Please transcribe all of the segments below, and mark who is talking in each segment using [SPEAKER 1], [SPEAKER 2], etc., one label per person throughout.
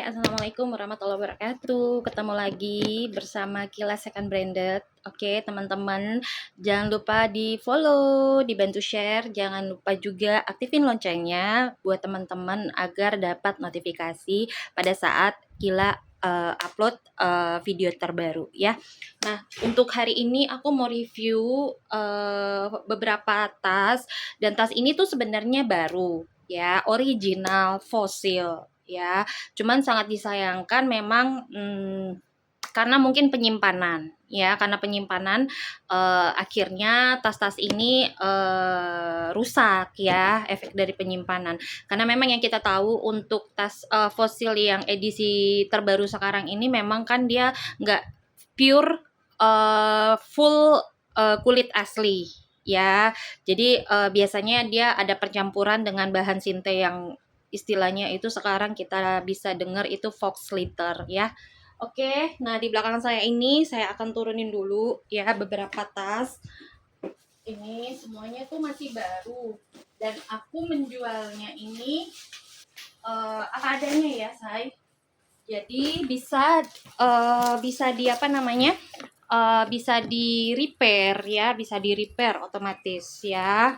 [SPEAKER 1] Assalamualaikum warahmatullahi wabarakatuh. Ketemu lagi bersama Kilas Second Branded. Oke, teman-teman, jangan lupa di-follow, dibantu share, jangan lupa juga aktifin loncengnya buat teman-teman agar dapat notifikasi pada saat Kila upload video terbaru ya. Nah, untuk hari ini aku mau review beberapa tas, dan tas ini tuh sebenarnya baru ya, original fosil ya. Cuman sangat disayangkan memang karena mungkin penyimpanan ya, karena penyimpanan akhirnya tas-tas ini rusak ya, efek dari penyimpanan. Karena memang yang kita tahu untuk tas fosil yang edisi terbaru sekarang ini memang kan dia nggak pure full kulit asli ya. Jadi biasanya dia ada percampuran dengan bahan sinte yang istilahnya itu sekarang kita bisa dengar itu fox leather ya. Oke, nah di belakang saya ini saya akan turunin dulu ya beberapa tas. Ini semuanya tuh masih baru dan aku menjualnya ini apa adanya ya, say. Jadi bisa di apa namanya? Bisa di repair ya, bisa di repair otomatis ya.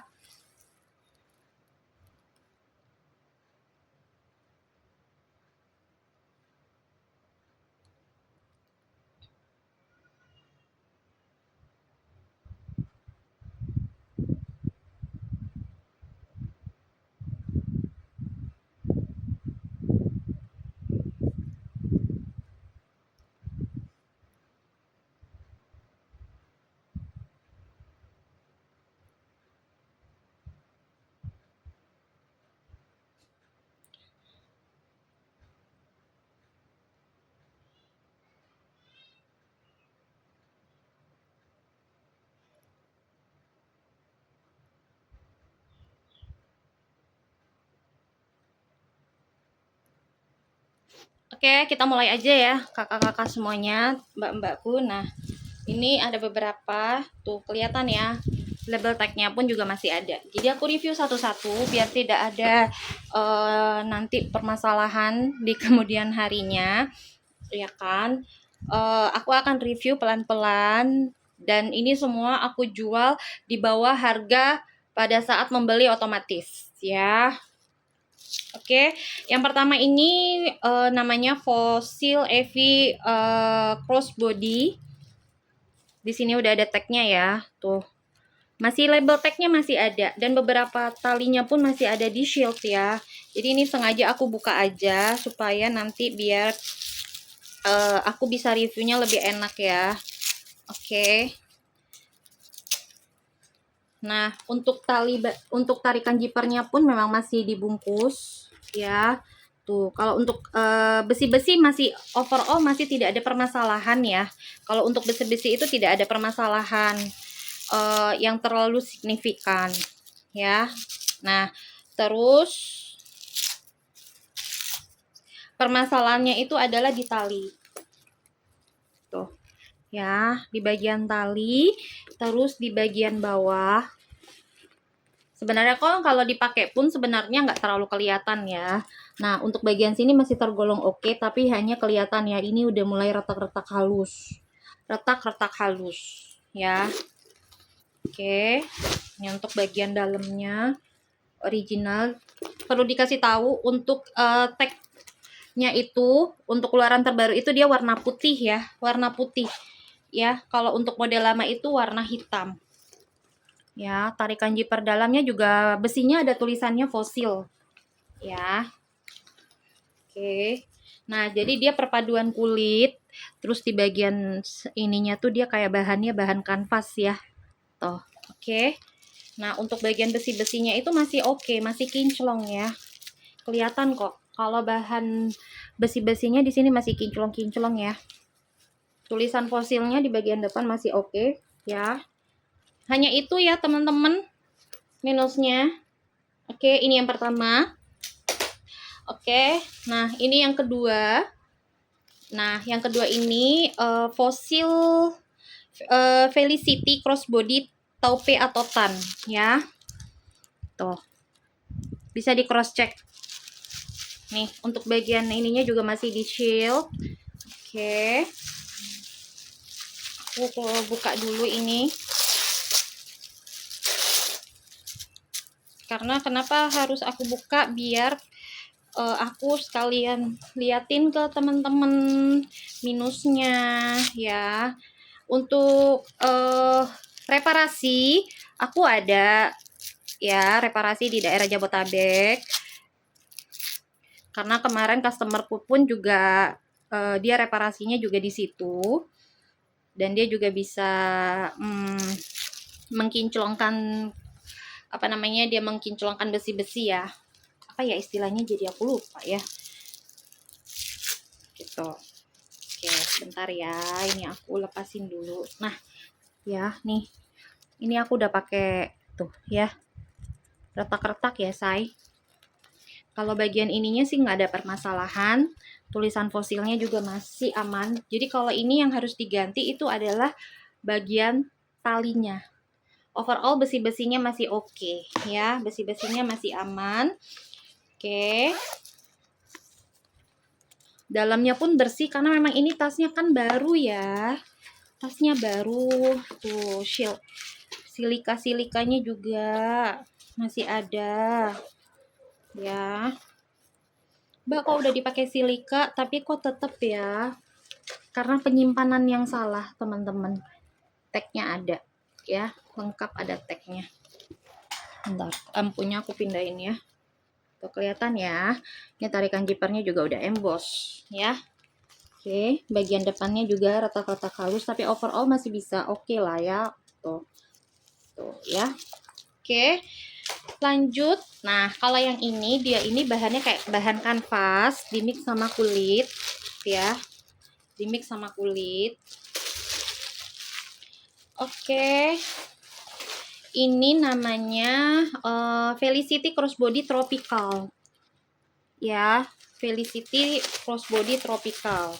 [SPEAKER 1] Oke, kita mulai aja ya, kakak-kakak semuanya, mbak-mbakku. Nah, ini ada beberapa, tuh kelihatan ya, label tagnya pun juga masih ada. Jadi aku review satu-satu biar tidak ada nanti permasalahan di kemudian harinya, ya kan. Aku akan review pelan-pelan, dan ini semua aku jual di bawah harga pada saat membeli otomatis, ya. Oke, yang pertama ini namanya Fossil EV Crossbody. Di sini udah ada tagnya ya, tuh. Masih label tagnya masih ada, dan beberapa talinya pun masih ada di shield ya. Jadi ini sengaja aku buka aja supaya nanti biar aku bisa reviewnya lebih enak ya. Oke. Nah, untuk tarikan jipernya pun memang masih dibungkus ya. Tuh, kalau untuk besi-besi masih overall masih tidak ada permasalahan ya. Kalau untuk besi-besi itu tidak ada permasalahan yang terlalu signifikan ya. Nah, terus permasalahannya itu adalah di tali. Tuh. Ya, di bagian tali, terus di bagian bawah. Sebenarnya kalau dipakai pun sebenarnya nggak terlalu kelihatan ya. Nah, untuk bagian sini masih tergolong oke, tapi hanya kelihatan ya, ini udah mulai retak-retak halus. Retak-retak halus ya. Oke. Ini untuk bagian dalamnya original. Perlu dikasih tahu untuk tagnya itu, untuk keluaran terbaru itu dia warna putih ya, warna putih. Ya, kalau untuk model lama itu warna hitam. Ya, tarikan jiper dalamnya juga besinya ada tulisannya fosil. Ya. Oke. Nah, jadi dia perpaduan kulit, terus di bagian ininya tuh dia kayak bahannya bahan kanvas ya. Tuh. Oke. Nah, untuk bagian besi-besinya itu masih oke, masih kinclong ya. Kelihatan kok kalau bahan besi-besinya di sini masih kinclong-kinclong ya. Tulisan fosilnya di bagian depan masih oke ya. Hanya itu ya teman-teman minusnya. Oke, ini yang pertama. Oke, nah ini yang kedua. Nah, yang kedua ini Fossil Felicity Crossbody Taupe atau Tan ya. Tuh. Bisa di cross check. Nih, untuk bagian ininya juga masih di shield. Oke. Aku buka dulu ini. Karena kenapa harus aku buka, biar aku sekalian liatin ke teman-teman minusnya ya. Untuk reparasi aku ada ya, reparasi di daerah Jabotabek. Karena kemarin customerku pun juga dia reparasinya juga di situ. Dan dia juga bisa mengkinclongkan apa namanya, dia mengkinclongkan besi-besi ya. Apa ya istilahnya, jadi aku lupa ya. Gitu. Oke, sebentar ya. Ini aku lepasin dulu. Nah, ya nih. Ini aku udah pakai tuh ya. Retak-retak ya, say. Kalau bagian ininya sih nggak ada permasalahan. Tulisan fosilnya juga masih aman. Jadi kalau ini yang harus diganti itu adalah bagian talinya. Overall besi-besinya masih oke ya. Besi-besinya masih aman. Oke. Dalamnya pun bersih karena memang ini tasnya kan baru ya. Tasnya baru. Tuh, shield. Silika-silikanya juga masih ada. Ya. Mbak, kok udah dipakai silika tapi kok tetap ya, karena penyimpanan yang salah teman-teman. Tagnya ada ya, lengkap ada tagnya. Bentar, ampunya aku pindahin ya. Tuh kelihatan ya. Ini tarikan jipernya juga udah emboss ya. Oke, bagian depannya juga retak-retak halus tapi overall masih bisa oke lah ya. Tuh ya. Oke, lanjut. Nah, kalau yang ini, dia ini bahannya kayak bahan kanvas dimix sama kulit ya, dimix sama kulit. Oke, ini namanya Felicity Crossbody Tropical ya, Felicity Crossbody Tropical.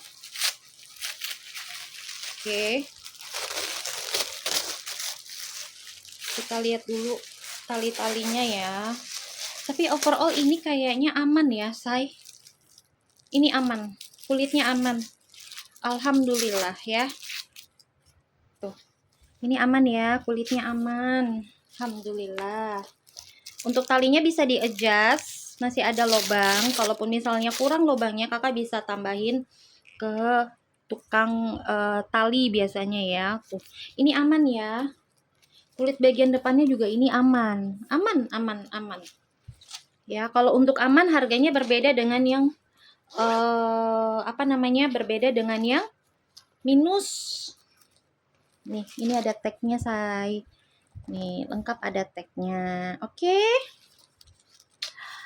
[SPEAKER 1] Oke, kita lihat dulu tali-talinya ya. Tapi overall ini kayaknya aman ya, say. Ini aman, kulitnya aman. Alhamdulillah ya. Tuh. Ini aman ya, kulitnya aman. Alhamdulillah. Untuk talinya bisa di-adjust, masih ada lubang. Kalaupun misalnya kurang lubangnya, kakak bisa tambahin ke tukang tali biasanya ya. Tuh. Ini aman ya. Kulit bagian depannya juga ini aman. Aman, aman, aman. Ya, kalau untuk aman harganya berbeda dengan yang apa namanya? Berbeda dengan yang minus. Nih, ini ada tagnya, say. Nih, lengkap ada tagnya. Oke.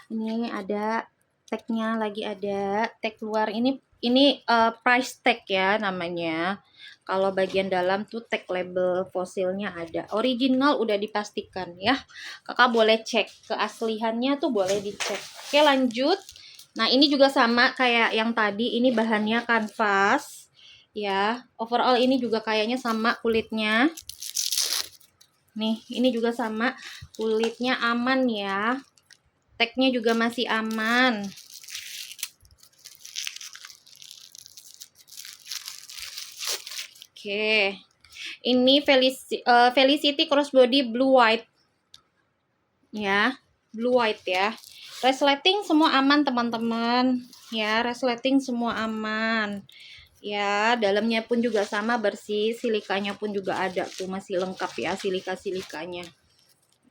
[SPEAKER 1] Ini ada tagnya, lagi ada tag luar. Ini price tag ya namanya. Kalau bagian dalam tuh tag label fosilnya ada. Original udah dipastikan ya. Kakak boleh cek keasliannya tuh, boleh dicek. Oke, lanjut. Nah, ini juga sama kayak yang tadi. Ini bahannya kanvas ya. Overall ini juga kayaknya sama kulitnya. Nih, ini juga sama. Kulitnya aman ya. Tagnya juga masih aman. Oke, ini Felicity Crossbody Blue White ya, Blue White ya. Resleting semua aman teman-teman ya, resleting semua aman ya. Dalamnya pun juga sama bersih, silikanya pun juga ada tuh, masih lengkap ya silika-silikanya.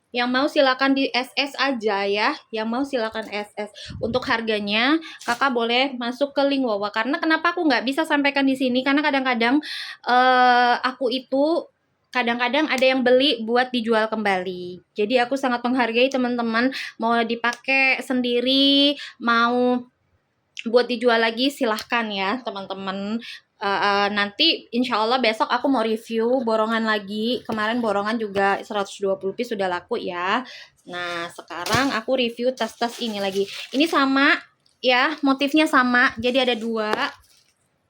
[SPEAKER 1] Yang mau silakan di SS aja ya. Yang mau silakan SS. Untuk harganya kakak boleh masuk ke link Wawa. Karena kenapa aku nggak bisa sampaikan di sini? Karena kadang-kadang aku itu kadang-kadang ada yang beli buat dijual kembali. Jadi aku sangat menghargai teman-teman, mau dipakai sendiri, mau buat dijual lagi silahkan ya teman-teman. Nanti insya Allah besok aku mau review borongan lagi. Kemarin borongan juga 120 piece sudah laku ya. Nah sekarang aku review tas-tas ini lagi. Ini sama ya, motifnya sama, jadi ada dua.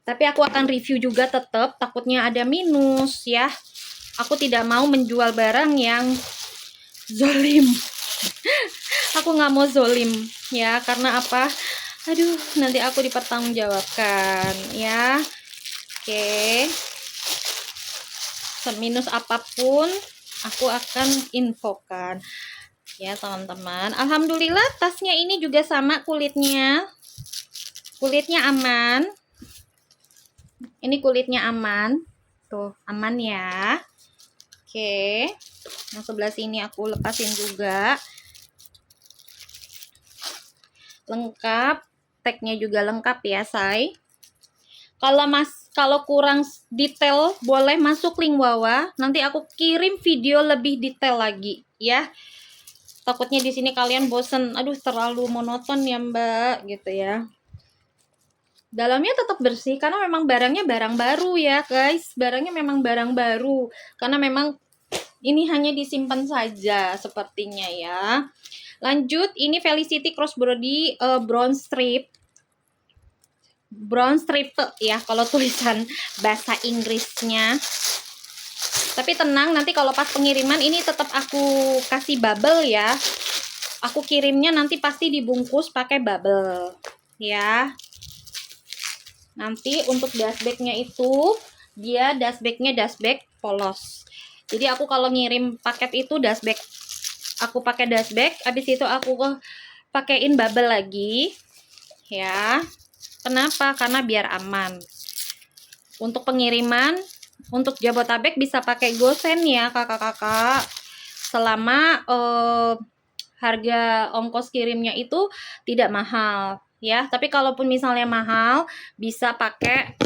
[SPEAKER 1] Tapi aku akan review juga tetap, takutnya ada minus ya. Aku tidak mau menjual barang yang zolim. Aku nggak mau zolim ya, karena apa? Aduh, nanti aku dipertanggungjawabkan ya. Oke. Seminus apapun aku akan infokan ya teman-teman. Alhamdulillah tasnya ini juga sama kulitnya. Kulitnya aman. Ini kulitnya aman. Tuh, aman ya. Oke. Yang sebelah sini aku lepasin juga. Lengkap. Tagnya juga lengkap ya, say. Kalau kurang detail boleh masuk link bawah. Nanti aku kirim video lebih detail lagi ya. Takutnya di sini kalian bosen. Aduh, terlalu monoton ya, Mbak, gitu ya. Dalamnya tetap bersih karena memang barangnya barang baru ya, guys. Barangnya memang barang baru. Karena memang ini hanya disimpan saja sepertinya ya. Lanjut, ini Felicity Crossbody bronze strip. Bronze strip ya kalau tulisan bahasa Inggrisnya. Tapi tenang, nanti kalau pas pengiriman ini tetap aku kasih bubble ya. Aku kirimnya nanti pasti dibungkus pakai bubble ya. Nanti untuk dustbagnya itu dia dustbagnya dustbag polos. Jadi aku kalau ngirim paket itu dustbag, aku pakai dustbag, habis itu aku pakein bubble lagi ya. Kenapa? Karena biar aman. Untuk pengiriman, untuk Jabotabek bisa pakai GoSend ya kakak-kakak. Selama harga ongkos kirimnya itu tidak mahal ya. Tapi kalaupun misalnya mahal, bisa pakai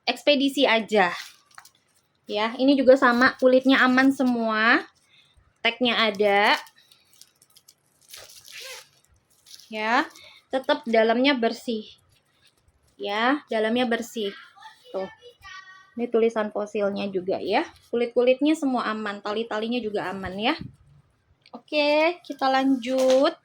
[SPEAKER 1] ekspedisi aja. Ya, ini juga sama, kulitnya aman semua. Tagnya ada. Ya, tetap dalamnya bersih. Ya, dalamnya bersih. Tuh. Ini tulisan fosilnya juga ya. Kulit-kulitnya semua aman, tali-talinya juga aman ya. Oke, kita lanjut.